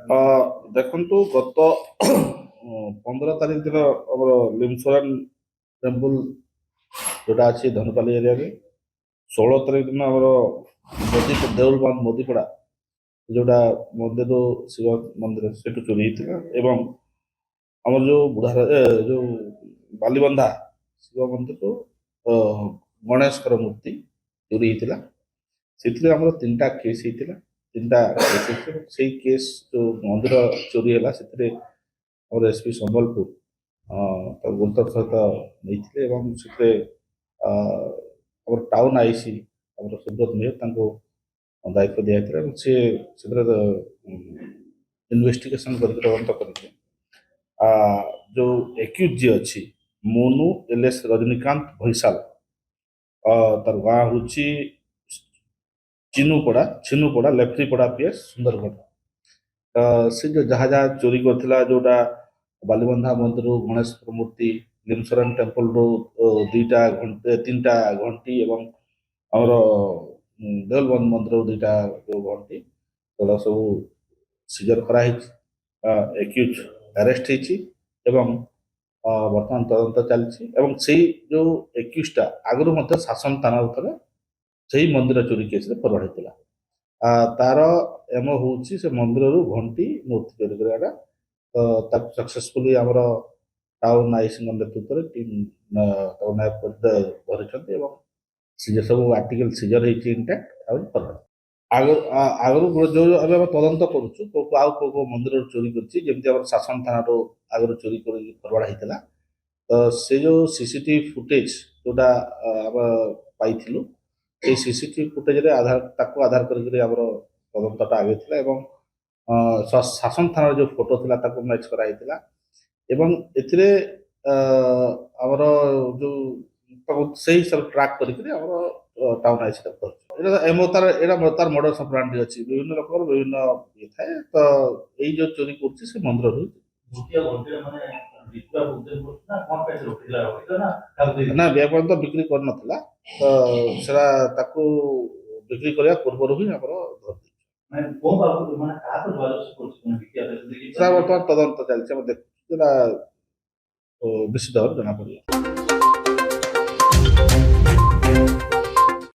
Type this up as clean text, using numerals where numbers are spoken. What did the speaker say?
ଦେଖନ୍ତୁ ଗତ 15 ତାରିଖ ଦିନ ଆମର ଲିମସରାନ ଟେମ୍ପଲ ଯୋଉଟା ଅଛି ଧନପାଲି ଏରିଆରେ, 16 ତାରିଖ ଦିନ ଆମର ଦେଉଳବାନ୍ଧ ମୋଦିପଡ଼ା ଯୋଉଟା ମନ୍ଦିର ଶିବ ମନ୍ଦିର ସେଠୁ ଚୋରି ହେଇଥିଲା ଏବଂ ଆମର ଯୋଉ ଯୋଉ ବାଲିବନ୍ଧା ଶିବ ମନ୍ଦିରରୁ ଅ, ଗଣେଶଙ୍କର ମୂର୍ତ୍ତି ଚୋରି ହେଇଥିଲା। ସେଥିରେ ଆମର 3ଟା କେସ୍ ହେଇଥିଲା। 3ଟା କେସ୍ ହେଇଥିଲା। ସେଇ କେସ୍ ଯୋଉ ମନ୍ଦିର ଚୋରି ହେଲା ସେଥିରେ ଆମର ଏସ୍ପି ସମ୍ବଲପୁର ତାକୁ ଗୁରୁତ୍ୱର ସହିତ ନେଇଥିଲେ ଏବଂ ସେଥିରେ ଆମର ଟାଉନ ଆଇସି ଆମର ସୁବ୍ରତ ମେହେର ତାଙ୍କୁ ଦାୟିତ୍ୱ ଦିଆଯାଇଥିଲା ଏବଂ ସେ ସେଥିରେ ଇନଭେଷ୍ଟିଗେସନ କରିକି ତଦନ୍ତ କରିଥିଲେ। ଯୋଉ ଏକ୍ୟୁଜ ଯିଏ ଅଛି ମୋନୁ ଏଲ୍ଏସ୍ ରଜନୀକାନ୍ତ ଭୈସାଲ, ତାର ଗାଁ ହଉଛି ଚିନୁପଡ଼ା ଲେଫ୍ରିପଡ଼ା ପିଏସ୍ ସୁନ୍ଦରଗଡ଼। ସେ ଯୋଉ ଯାହା ଯାହା ଚୋରି କରିଥିଲା ଯୋଉଟା ବାଲିବନ୍ଧା ମନ୍ଦିରରୁ ଗଣେଶ ମୂର୍ତ୍ତି, ଲିମସରାନ ଟେମ୍ପଲରୁ 3ଟା ଘଣ୍ଟି ଏବଂ ଆମର ଦେଉଲବନ୍ଧ ମନ୍ଦିରରୁ 2ଟା ଯୋଉ ଘଣ୍ଟି ସେଗୁଡ଼ା ସବୁ ସିଜର କରାହେଇଛି। ଏକ୍ୟୁଜ ଆରେଷ୍ଟ ହେଇଛି ଏବଂ ବର୍ତ୍ତମାନ ତଦନ୍ତ ଚାଲିଛି ଏବଂ ସେଇ ଯୋଉ ଏକ୍ୟୁଜଟା ଆଗରୁ ମଧ୍ୟ ଶାସନ ଥାନା ଉପରେ ସେଇ ମନ୍ଦିର ଚୋରି କେସରେ ଫରୱାର୍ଡ ହେଇଥିଲା। ତାର ଏମ ହଉଛି ସେ ମନ୍ଦିରରୁ ଘଣ୍ଟି ମୂର୍ତ୍ତି ଚୋରି କରିବାଟା। ତ ତାକୁ ସକ୍ସେସଫୁଲି ଆମର ଟାଉନ ଆଇସିଙ୍କ ନେତୃତ୍ୱରେ ଟିମ୍ ତାକୁ ନାୟକ ଧରିଛନ୍ତି ଏବଂ ସିଜର ସବୁ ଆର୍ଟିକଲ ସିଜର ହେଇଛି ଇଣ୍ଟାକ୍ଟ ଆଉ ଫରୱାର୍ଡ। ଆଗରୁ ଯୋଉ ଏବେ ଆମେ ତଦନ୍ତ କରୁଛୁ ଆଉ କୋଉ ମନ୍ଦିରରୁ ଚୋରି କରିଛି, ଯେମିତି ଆମର ଶାସନ ଥାନାରୁ ଆଗରୁ ଚୋରି କରି ଫରୱାର୍ଡ ହେଇଥିଲା। ତ ସେ ଯୋଉ ସିସିଟିଭି ଫୁଟେଜ ଯୋଉଟା ଆମେ ପାଇଥିଲୁ, ସେଇ ସିସିଟିଭି ଫୁଟେଜରେ ତାକୁ ଆଧାର କରିକି ଆମର ତଦନ୍ତଟା ଆଗେଇଥିଲା ଏବଂ ଶାସନ ଥାନାର ଯୋଉ ଫଟୋ ଥିଲା ତାକୁ ମ୍ୟାଚ୍ କରାହେଇଥିଲା ଏବଂ ଏଥିରେ ଆମର ଯୋଉ ତାକୁ ସେଇ ହିସାବରେ ଟ୍ରାକ୍ କରିକି ଆମର ଟାଉନ ଆଇସି ତାକୁ ଧରିଛି। ତାର ମର୍ଡର ଅପରାଧି ଅଛି, ବିଭିନ୍ନ ରକମର ବିଭିନ୍ନ ଇଏ ଥାଏ। ତ ଏଇ ଯୋଉ ଚୋରି କରୁଛି ସେ ମନ୍ଦିରରୁ ନା ବ୍ୟାପାର ତ ବିକ୍ରି କରିନଥିଲା। ତ ସେଟା ତାକୁ ବିକ୍ରି କରିବା ପୂର୍ବରୁ ହିଁ ଆମର ସେଟା ବର୍ତ୍ତମାନ ତଦନ୍ତ ଚାଲିଛି। ଆମେ ଦେଖୁଛୁ ସେଟା ନିଶ୍ଚିତ ଭାବରେ ଜଣାପଡ଼ିବ।